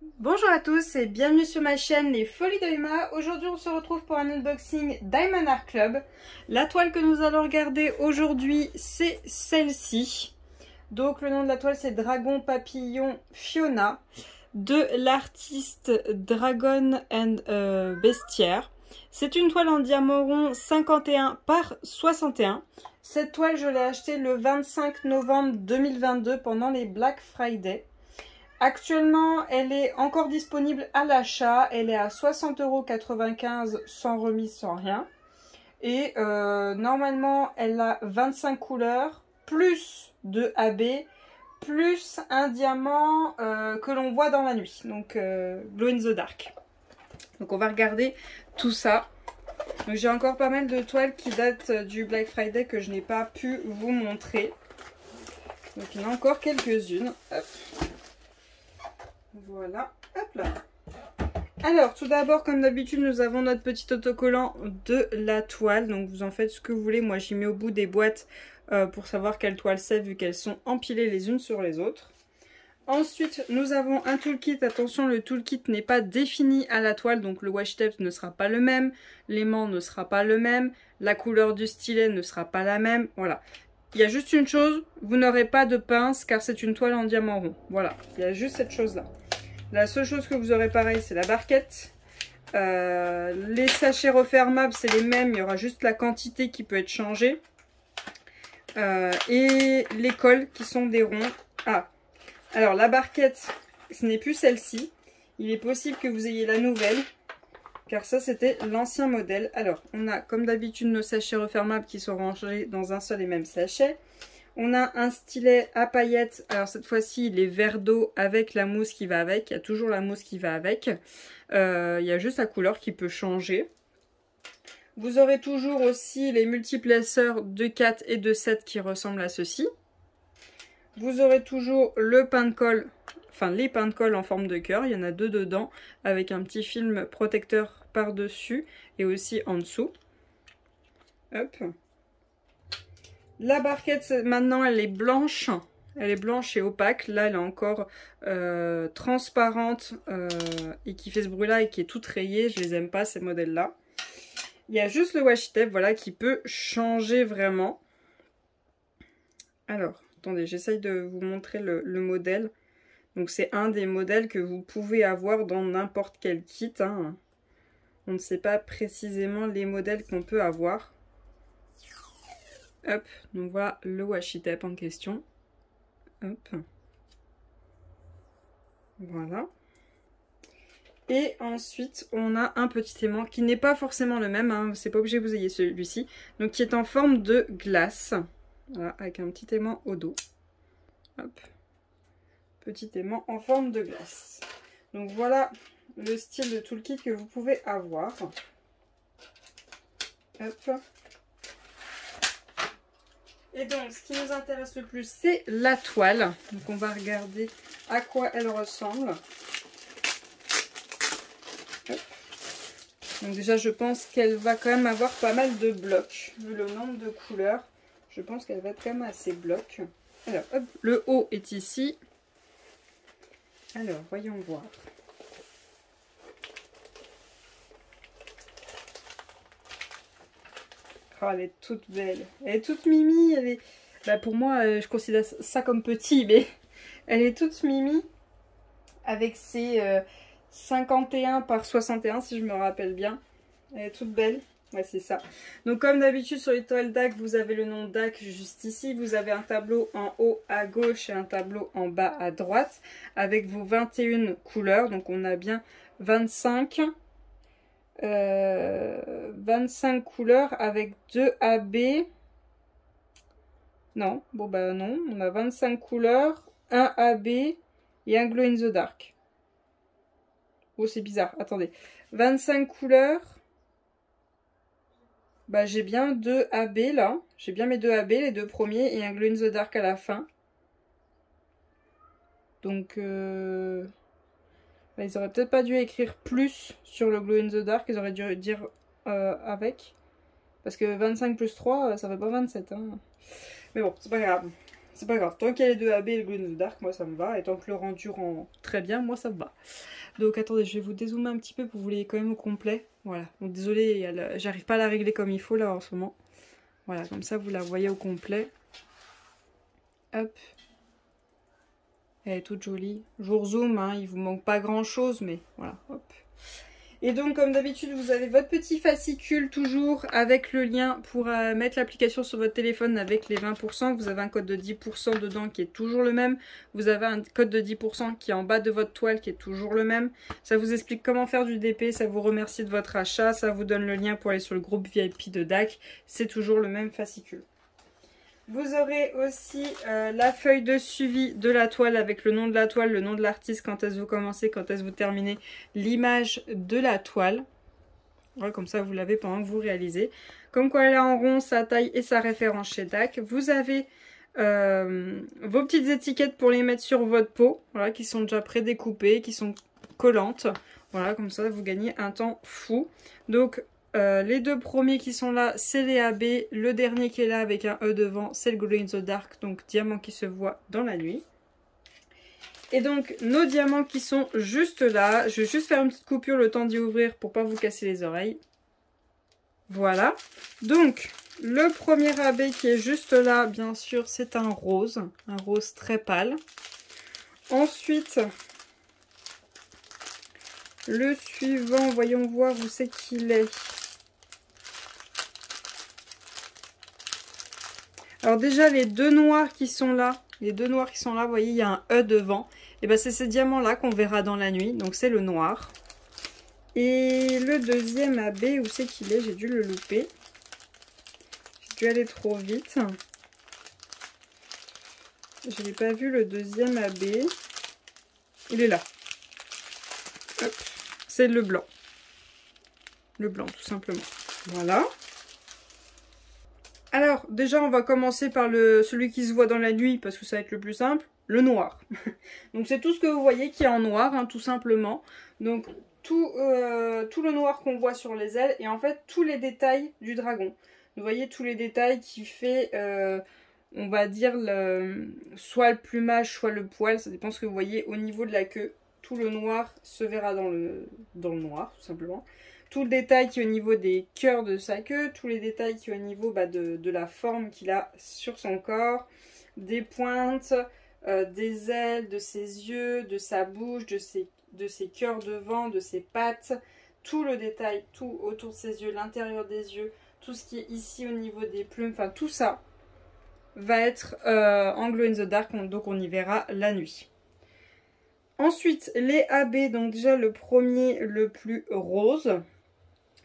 Bonjour à tous et bienvenue sur ma chaîne Les Folies de Emma. Aujourd'hui on se retrouve pour un unboxing Diamond Art Club. La toile que nous allons regarder aujourd'hui c'est celle-ci. Donc le nom de la toile c'est Dragon Papillon Fiona de l'artiste Dragon and Bestiaire. C'est une toile en diamant rond 51 par 61. Cette toile je l'ai achetée le 25 novembre 2022 pendant les Black Friday. Actuellement, elle est encore disponible à l'achat. Elle est à 60,95 € sans remise, sans rien. Et normalement, elle a 25 couleurs, plus 2 AB, plus un diamant que l'on voit dans la nuit. Donc, Glow in the Dark. Donc, on va regarder tout ça. Donc, j'ai encore pas mal de toiles qui datent du Black Friday que je n'ai pas pu vous montrer. Donc, il y en a encore quelques-unes. Hop. Voilà, hop là. Alors, tout d'abord, comme d'habitude, nous avons notre petit autocollant de la toile. Donc, vous en faites ce que vous voulez. Moi, j'y mets au bout des boîtes pour savoir quelle toile c'est, vu qu'elles sont empilées les unes sur les autres. Ensuite, nous avons un toolkit. Attention, le toolkit n'est pas défini à la toile. Donc, le washi tape ne sera pas le même. L'aimant ne sera pas le même. La couleur du stylet ne sera pas la même. Voilà. Il y a juste une chose, vous n'aurez pas de pince car c'est une toile en diamant rond. Voilà, il y a juste cette chose-là. La seule chose que vous aurez pareil, c'est la barquette. Les sachets refermables, c'est les mêmes. Il y aura juste la quantité qui peut être changée. Et les cols qui sont des ronds. Ah, alors la barquette, ce n'est plus celle-ci. Il est possible que vous ayez la nouvelle. Car ça, c'était l'ancien modèle. Alors, on a comme d'habitude nos sachets refermables qui sont rangés dans un seul et même sachet. On a un stylet à paillettes. Alors cette fois-ci, il est vert d'eau avec la mousse qui va avec. Il y a toujours la mousse qui va avec. Il y a juste la couleur qui peut changer. Vous aurez toujours aussi les multiplaceurs de 4 et de 7 qui ressemblent à ceci. Vous aurez toujours le pain de colle, enfin les pains de colle en forme de cœur. Il y en a deux dedans avec un petit film protecteur par-dessus et aussi en dessous. Hop. La barquette, maintenant, elle est blanche. Elle est blanche et opaque. Là, elle est encore transparente et qui fait ce bruit-là et qui est toute rayée. Je les aime pas, ces modèles-là. Il y a juste le washi tape, voilà, qui peut changer vraiment. Alors, attendez, j'essaye de vous montrer le modèle. Donc, c'est un des modèles que vous pouvez avoir dans n'importe quel kit. Hein. On ne sait pas précisément les modèles qu'on peut avoir. Hop, donc voilà le washi tape en question. Hop. Voilà. Et ensuite, on a un petit aimant qui n'est pas forcément le même. Hein, c'est pas obligé que vous ayez celui-ci. Donc, qui est en forme de glace. Voilà, avec un petit aimant au dos. Hop. Petit aimant en forme de glace. Donc, voilà le style de toolkit que vous pouvez avoir. Hop. Et donc, ce qui nous intéresse le plus, c'est la toile. Donc, on va regarder à quoi elle ressemble. Hop. Donc, déjà, je pense qu'elle va quand même avoir pas mal de blocs. Vu le nombre de couleurs, je pense qu'elle va être quand même assez bloc. Alors, hop, le haut est ici. Alors, voyons voir. Oh, elle est toute belle. Elle est toute mimi. Elle est... Bah, pour moi, je considère ça comme petit, mais elle est toute mimi. Avec ses 51 par 61, si je me rappelle bien. Elle est toute belle. Ouais, c'est ça. Donc, comme d'habitude, sur les toiles DAC, vous avez le nom DAC juste ici. Vous avez un tableau en haut à gauche et un tableau en bas à droite. Avec vos 21 couleurs. Donc, on a bien 25 couleurs avec 2 AB. Non, bon bah non, on a 25 couleurs, 1 AB et un Glow in the Dark. Oh, c'est bizarre, attendez. 25 couleurs. Bah j'ai bien 2 AB là. J'ai bien mes 2 AB, les deux premiers, et un Glow in the Dark à la fin. Donc ils auraient peut-être pas dû écrire plus sur le Glow in the Dark, ils auraient dû dire avec. Parce que 25 plus 3, ça fait pas 27. Hein. Mais bon, c'est pas grave. c'est pas grave. Tant qu'il y a les deux AB et le Glow in the Dark, moi ça me va. Et tant que le rendu rend très bien, moi ça me va. Donc attendez, je vais vous dézoomer un petit peu pour que vous l'ayez quand même au complet. Voilà. Donc désolé, j'arrive pas à la régler comme il faut là en ce moment. Voilà, comme ça vous la voyez au complet. Hop. Elle est toute jolie. Je vous zoom, hein, il vous manque pas grand chose, mais voilà, hop. Et donc, comme d'habitude, vous avez votre petit fascicule toujours avec le lien pour mettre l'application sur votre téléphone avec les 20%. Vous avez un code de 10% dedans qui est toujours le même. Vous avez un code de 10% qui est en bas de votre toile qui est toujours le même. Ça vous explique comment faire du DP, ça vous remercie de votre achat, ça vous donne le lien pour aller sur le groupe VIP de DAC. C'est toujours le même fascicule. Vous aurez aussi la feuille de suivi de la toile avec le nom de la toile, le nom de l'artiste, quand est-ce que vous commencez, quand est-ce que vous terminez, l'image de la toile. Voilà, comme ça vous l'avez pendant que vous réalisez. Comme quoi elle est en rond, sa taille et sa référence chez DAC. Vous avez vos petites étiquettes pour les mettre sur votre peau, voilà, qui sont déjà prédécoupées, qui sont collantes. Voilà, comme ça vous gagnez un temps fou. Donc les deux premiers qui sont là, c'est les AB. Le dernier qui est là avec un E devant, c'est le Glow in the Dark, donc diamant qui se voit dans la nuit. Et donc, nos diamants qui sont juste là. Je vais juste faire une petite coupure le temps d'y ouvrir pour pas vous casser les oreilles. Voilà. Donc, le premier AB qui est juste là, bien sûr, c'est un rose très pâle. Ensuite, le suivant, voyons voir où c'est qu'il est. Alors déjà, les deux noirs qui sont là, vous voyez, il y a un E devant. Et bien, c'est ces diamants-là qu'on verra dans la nuit. Donc, c'est le noir. Et le deuxième AB, où c'est qu'il est? J'ai dû le louper. J'ai dû aller trop vite. Je n'ai pas vu le deuxième AB. Il est là. C'est le blanc. Le blanc, tout simplement. Voilà. Alors, déjà, on va commencer par celui qui se voit dans la nuit, parce que ça va être le plus simple, le noir. Donc, c'est tout ce que vous voyez qui est en noir, hein, tout simplement. Donc, tout le noir qu'on voit sur les ailes, et en fait, tous les détails du dragon. Vous voyez, tous les détails qui fait, on va dire, soit le plumage, soit le poil, ça dépend ce que vous voyez au niveau de la queue. Tout le noir se verra dans le noir, tout simplement. Tout le détail qui est au niveau des cœurs de sa queue, tous les détails qui est au niveau de la forme qu'il a sur son corps, des pointes, des ailes, de ses yeux, de sa bouche, de ses cœurs devant, de ses pattes, tout le détail, tout autour de ses yeux, l'intérieur des yeux, tout ce qui est ici au niveau des plumes, enfin tout ça va être en Glow in the Dark, donc on y verra la nuit. Ensuite, les AB, donc déjà le premier, le plus rose.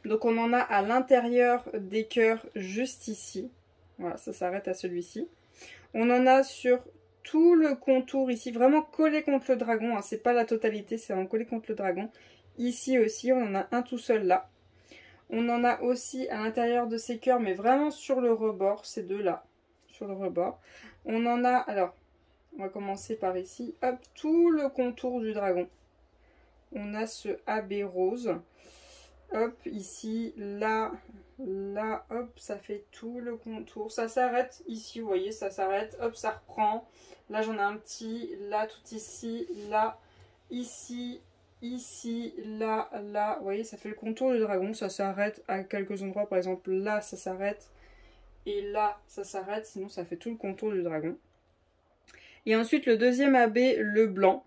Donc on en a à l'intérieur des cœurs juste ici. Voilà, ça s'arrête à celui-ci. On en a sur tout le contour ici, vraiment collé contre le dragon. Hein, c'est pas la totalité, c'est vraiment collé contre le dragon. Ici aussi, on en a un tout seul là. On en a aussi à l'intérieur de ces cœurs, mais vraiment sur le rebord, ces deux-là, sur le rebord. On en a, alors, on va commencer par ici, hop, tout le contour du dragon. On a ce AB rose. Hop, ici, là, là, hop, ça fait tout le contour. Ça s'arrête ici, vous voyez, ça s'arrête. Hop, ça reprend. Là, j'en ai un petit. Là, tout ici. Là, ici, ici, là, là. Vous voyez, ça fait le contour du dragon. Ça s'arrête à quelques endroits. Par exemple, là, ça s'arrête. Et là, ça s'arrête. Sinon, ça fait tout le contour du dragon. Et ensuite, le deuxième AB, le blanc.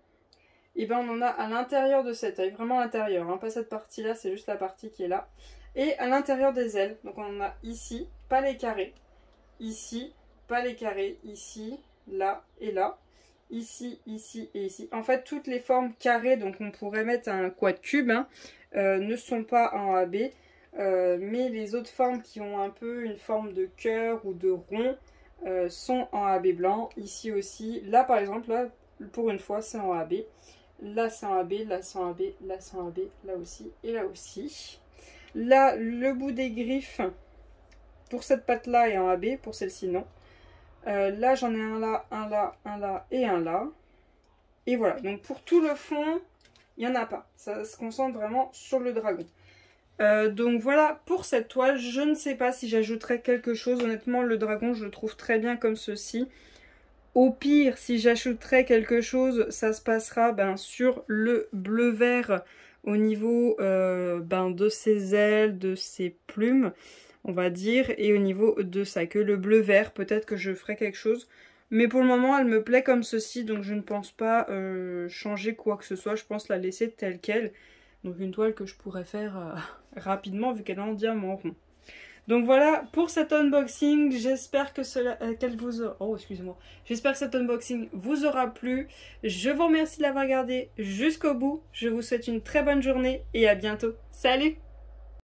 Et ben on en a à l'intérieur de cet œil, vraiment à l'intérieur, hein, pas cette partie là, c'est juste la partie qui est là. Et à l'intérieur des ailes, donc on en a ici, pas les carrés, ici, pas les carrés, ici, là et là, ici, ici et ici. En fait toutes les formes carrées, donc on pourrait mettre un quad cube, hein, ne sont pas en AB, mais les autres formes qui ont un peu une forme de cœur ou de rond sont en AB blanc, ici aussi. Là par exemple, là pour une fois c'est en AB. Là c'est en AB, là c'est en AB, là c'est en AB, là aussi et là aussi. Là le bout des griffes pour cette patte là est en AB, pour celle-ci non. Là j'en ai un là, un là, un là et un là. Et voilà, donc pour tout le fond, il n'y en a pas. Ça se concentre vraiment sur le dragon. Donc voilà pour cette toile. Je ne sais pas si j'ajouterai quelque chose. Honnêtement le dragon je le trouve très bien comme ceci. Au pire, si j'ajouterais quelque chose, ça se passera sur le bleu vert au niveau de ses ailes, de ses plumes, on va dire, et au niveau de sa queue. Le bleu vert, peut-être que je ferai quelque chose. Mais pour le moment, elle me plaît comme ceci, donc je ne pense pas changer quoi que ce soit. Je pense la laisser telle qu'elle. Donc une toile que je pourrais faire rapidement vu qu'elle est en diamant rond. Donc voilà pour cet unboxing, j'espère que j'espère que cet unboxing vous aura plu. Je vous remercie de l'avoir regardé jusqu'au bout. Je vous souhaite une très bonne journée et à bientôt. Salut!